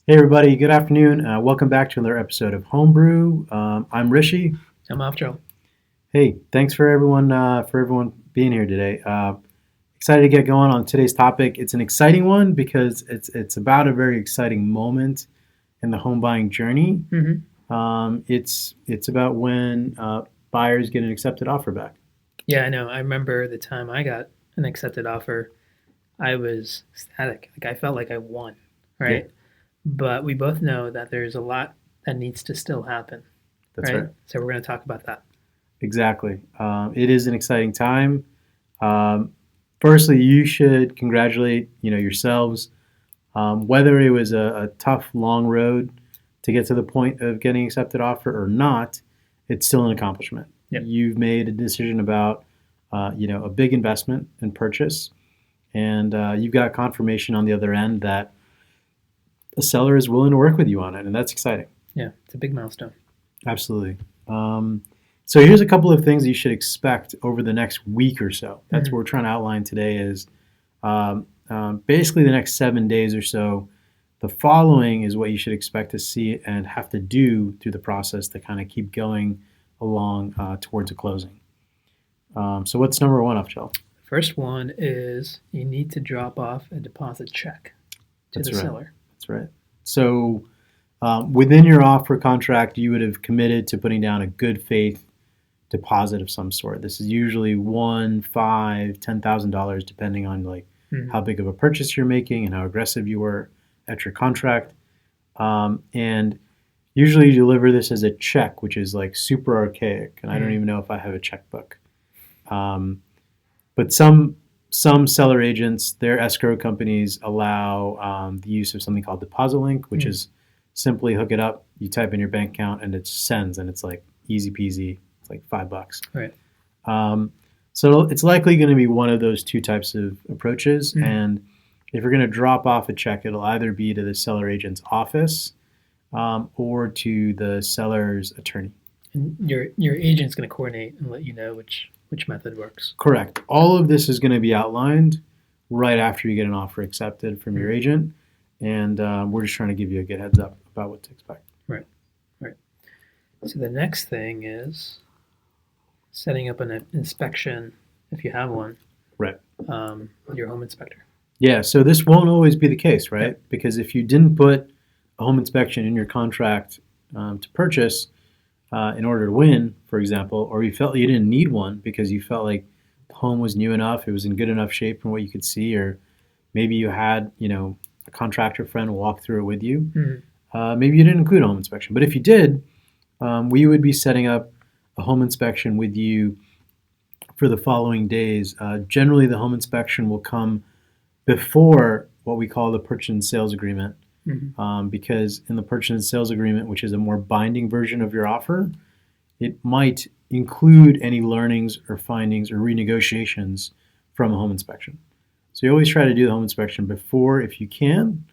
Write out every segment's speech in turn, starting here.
Hey everybody, good afternoon. Welcome back to another episode of Homebrew. I'm Rishi. I'm off, Joe. Hey, thanks for everyone being here today. Excited to get going on today's topic. It's an exciting one because it's about a very exciting moment in the home buying journey. hmm It's about when buyers get an accepted offer back. Yeah, I know. I remember the time I got an accepted offer. I was ecstatic. Like I felt like I won, Yeah, right? But we both know that there's a lot that needs to still happen, that's right? right. So we're going to talk about that. Exactly. It is an exciting time. Um, Firstly, you should congratulate yourselves. Whether it was a tough, long road to get to the point of getting accepted offer or not, it's still an accomplishment. Yep. You've made a decision about, a big investment and purchase, and you've got confirmation on the other end that a seller is willing to work with you on it, and that's exciting. Yeah, it's a big milestone. Absolutely. So here's a couple of things you should expect over the next week or so. That's what hmm we're trying to outline today. Is basically the next 7 days or so. The following is what you should expect to see and have to do through the process to kind of keep going along towards a closing. So what's number one off shelf? First one is you need to drop off a deposit check to That's the right. seller. That's right. So within your offer contract, you would have committed to putting down a good faith deposit of some sort. This is usually one, five, $10,000, depending on like hmm how big of a purchase you're making and how aggressive you were at your contract. And usually you deliver this as a check, which is like super archaic, and I don't hmm even know if I have a checkbook. Um, but some seller agents, their escrow companies allow the use of something called deposit link, which hmm is simply hook it up, you type in your bank account, and it sends, and it's like easy peasy. It's like $5. Right. Um, so it's likely going to be one of those two types of approaches. hmm And if you're going to drop off a check, it'll either be to the seller agent's office or to the seller's attorney. And your agent's going to coordinate and let you know which method works. Correct. All of this is going to be outlined right after you get an offer accepted from your hmm agent. And we're just trying to give you a good heads up about what to expect. Right. Right. So the next thing is setting up an inspection, if you have one, Right. with your home inspector. Yeah. So this won't always be the case, right? Yep. Because if you didn't put a home inspection in your contract to purchase, in order to win, for example, or you felt you didn't need one because you felt like the home was new enough, it was in good enough shape from what you could see, or maybe you had, a contractor friend walk through it with you. hmm Maybe you didn't include a home inspection, but if you did, we would be setting up a home inspection with you for the following days. Generally, the home inspection will come before what we call the purchase and sales agreement, hmm because in the purchase and sales agreement, which is a more binding version of your offer, it might include any learnings or findings or renegotiations from a home inspection. So you always try to do the home inspection before if you can.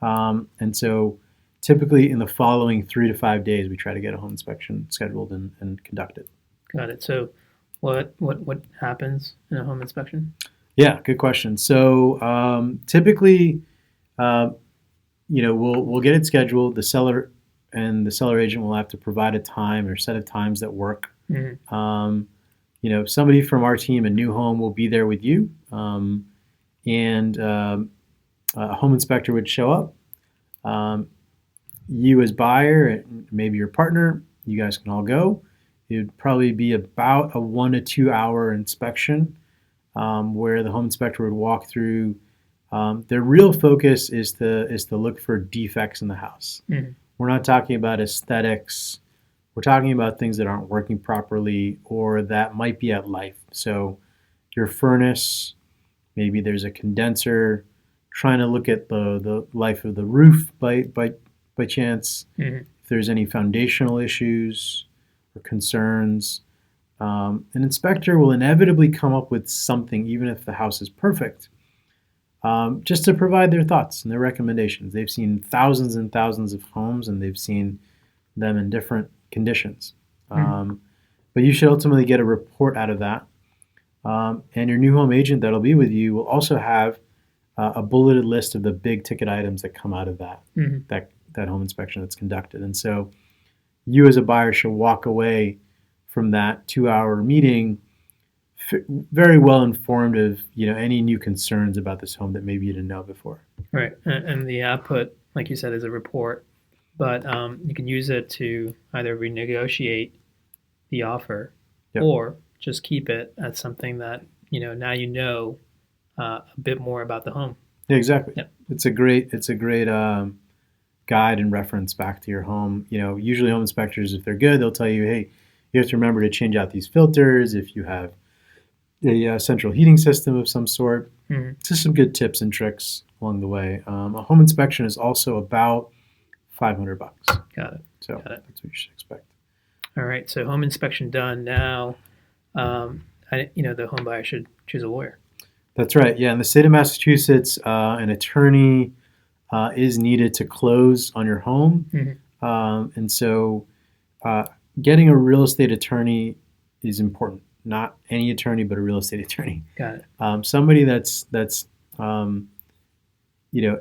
And so typically in the following 3 to 5 days, we try to get a home inspection scheduled and conducted. Got it. So what happens in a home inspection? Yeah, good question. So typically, uh, we'll get it scheduled. The seller and the seller agent will have to provide a time or set of times that work. hmm Um, somebody from our team at Nuhom will be there with you, and a home inspector would show up. Um, you as buyer and maybe your partner, you guys can all go. It would probably be about a 1 to 2 hour inspection where the home inspector would walk through. Their real focus is to look for defects in the house. hmm We're not talking about aesthetics. We're talking about things that aren't working properly or that might be at life. So your furnace, maybe there's a condenser, trying to look at the life of the roof by chance, hmm if there's any foundational issues or concerns. An inspector will inevitably come up with something, even if the house is perfect, just to provide their thoughts and their recommendations. They've seen thousands and thousands of homes and they've seen them in different conditions. hmm Um, but you should ultimately get a report out of that. And your new home agent that'll be with you will also have a bulleted list of the big ticket items that come out of that hmm that home inspection that's conducted. And so you as a buyer should walk away from that 2-hour meeting very well informed of any new concerns about this home that maybe you didn't know before. Right. And the output, like you said, is a report, but you can use it to either renegotiate the offer Yep. or just keep it at something that, now a bit more about the home. Yeah, exactly. Yep. It's a great guide and reference back to your home. Usually home inspectors, if they're good, they'll tell you, hey, you have to remember to change out these filters if you have a central heating system of some sort. Mm-hmm. Just some good tips and tricks along the way. A home inspection is also about $500. Got it. So Got it. that's what you should expect. All right. So home inspection done. Now, the home buyer should choose a lawyer. That's right. Yeah, in the state of Massachusetts, an attorney is needed to close on your home, and so getting a real estate attorney is important. Not any attorney, but a real estate attorney. Got it. Somebody that's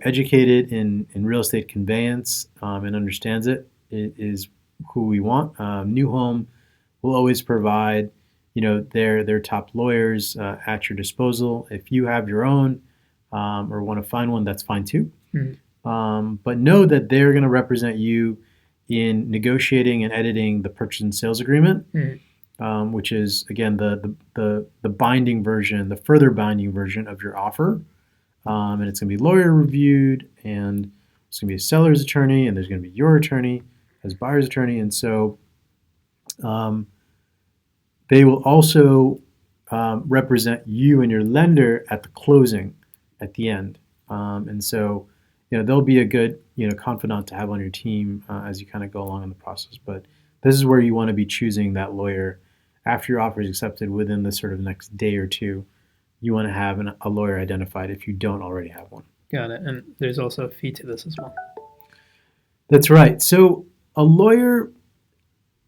educated in real estate conveyance and understands it is who we want. Nuhom will always provide their top lawyers at your disposal. If you have your own or want to find one, that's fine too. But know that they're going to represent you in negotiating and editing the purchase and sales agreement, which is again the binding version, the further binding version of your offer. And it's going to be lawyer reviewed, and it's going to be a seller's attorney, and there's going to be your attorney as buyer's attorney, and so they will also represent you and your lender at the closing at the end. And so they'll be a good confidant to have on your team as you kind of go along in the process. But this is where you want to be choosing that lawyer after your offer is accepted. Within the sort of next day or two, you want to have a lawyer identified if you don't already have one. Got it. And there's also a fee to this as well. That's right. So a lawyer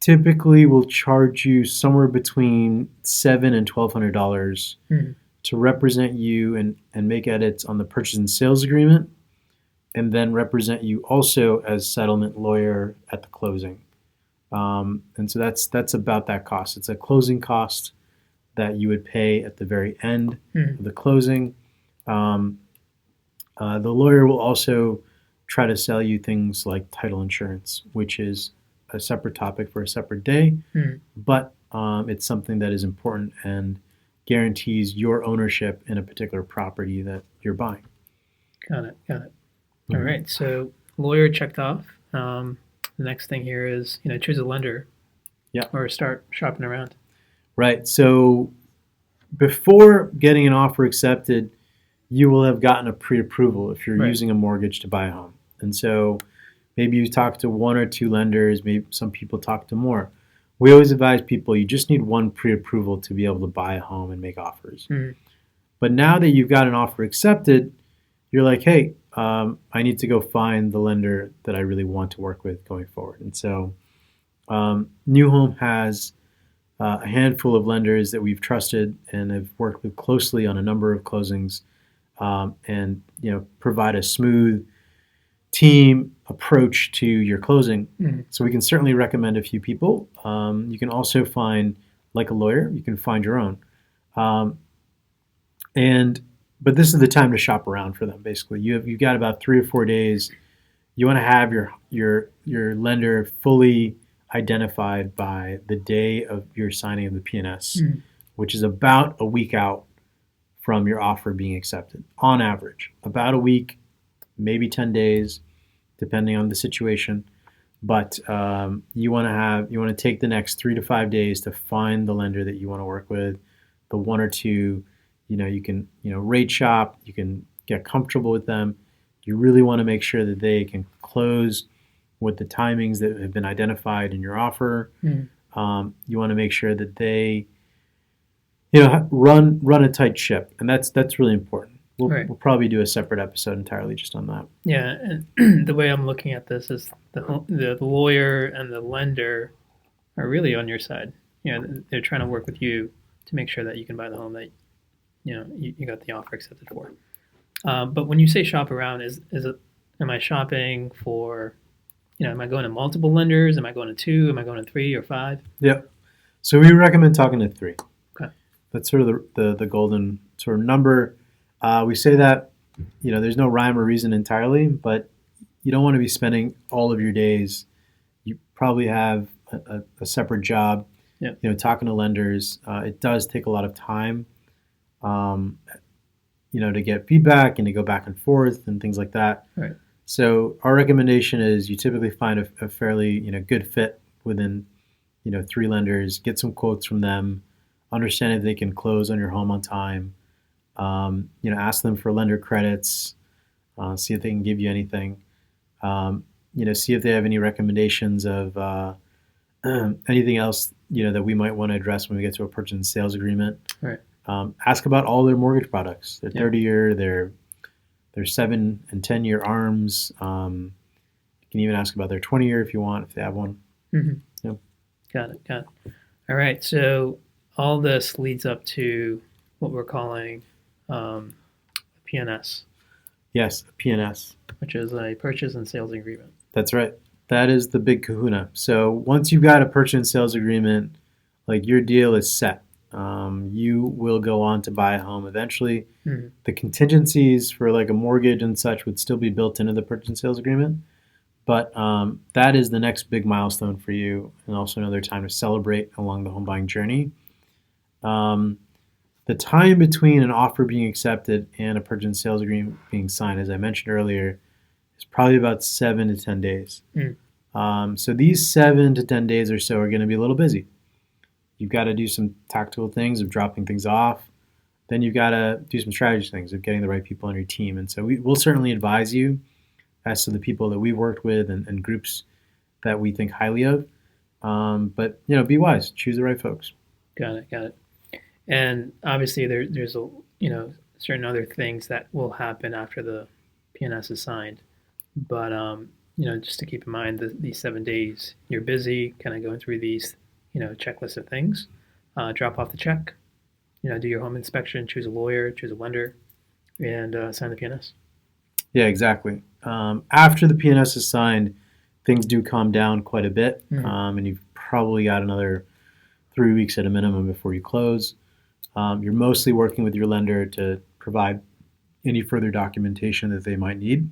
typically will charge you somewhere between $700 and $1,200 to represent you and make edits on the purchase and sales agreement, and then represent you also as settlement lawyer at the closing. And so that's about that cost. It's a closing cost that you would pay at the very end of the closing. The lawyer will also try to sell you things like title insurance, which is a separate topic for a separate day, but it's something that is important and guarantees your ownership in a particular property that you're buying. Got it. All right, so lawyer checked off. The next thing here is choose a lender. Yeah. Or start shopping around. Right. So before getting an offer accepted, you will have gotten a pre-approval if you're using a mortgage to buy a home, and so maybe you talk to one or two lenders. Maybe some people talk to more. We always advise people you just need one pre-approval to be able to buy a home and make offers. But now that you've got an offer accepted, you're like, hey, I need to go find the lender that I really want to work with going forward. And so Nuhom has a handful of lenders that we've trusted and have worked with closely on a number of closings, and provide a smooth team approach to your closing. So we can certainly recommend a few people. You can also find, like a lawyer, you can find your own. But this is the time to shop around for them. Basically, you've got about 3 or 4 days. You want to have your lender fully identified by the day of your signing of the P&S, which is about a week out from your offer being accepted. On average, about a week, maybe 10 days, depending on the situation. But you want to take the next 3 to 5 days to find the lender that you want to work with, the one or two. You can rate shop, you can get comfortable with them. You really want to make sure that they can close with the timings that have been identified in your offer. You want to make sure that they run a tight ship, and that's really important. We'll probably do a separate episode entirely just on that. Yeah, and the way I'm looking at this is the lawyer and the lender are really on your side. They're trying to work with you to make sure that you can buy the home that you got the offer accepted for. But when you say shop around, is it? Am I shopping for am I going to multiple lenders? Am I going to two? Am I going to three or five? Yep. So we recommend talking to three. Okay. That's sort of the golden sort of number. We say that, there's no rhyme or reason entirely, but you don't want to be spending all of your days. You probably have a separate job, Yep. talking to lenders. It does take a lot of time, um, to get feedback and to go back and forth and things like that. Right. So our recommendation is you typically find a fairly, good fit within, three lenders, get some quotes from them, understand if they can close on your home on time, ask them for lender credits, see if they can give you anything, see if they have any recommendations of anything else, that we might want to address when we get to a purchase and sales agreement. Right. Ask about all their mortgage products, their Yep. 30-year, their 7 and 10-year ARMs. You can even ask about their 20-year if you want, if they have one. Mm-hmm. Yep. Got it. All right. So all this leads up to what we're calling PNS, Yes, a PNS. which is a purchase and sales agreement. That's right. That is the big kahuna. So once you've got a purchase and sales agreement, like your deal is set. You will go on to buy a home eventually. Mm-hmm. The contingencies for like a mortgage and such would still be built into the purchase and sales agreement. But that is the next big milestone for you, and also another time to celebrate along the home buying journey. The time between an offer being accepted and a purchase and sales agreement being signed, as I mentioned earlier, is probably about 7 to 10 days. So these 7 to 10 days or so are going to be a little busy. You've got to do some tactical things of dropping things off. Then you've got to do some strategy things of getting the right people on your team. And so we'll certainly advise you as to the people that we've worked with and groups that we think highly of. But, be wise. Choose the right folks. Got it. And obviously there's certain other things that will happen after the PNS is signed. But just to keep in mind these 7 days, you're busy kind of going through these, checklist of things. Drop off the check, do your home inspection, choose a lawyer, choose a lender, and sign the PNS. Yeah, exactly. After the PNS is signed, things do calm down quite a bit, and you've probably got another 3 weeks at a minimum before you close. You're mostly working with your lender to provide any further documentation that they might need,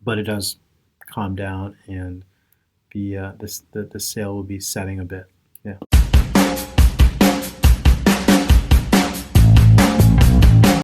but it does calm down, and the sale will be setting a bit. Yeah.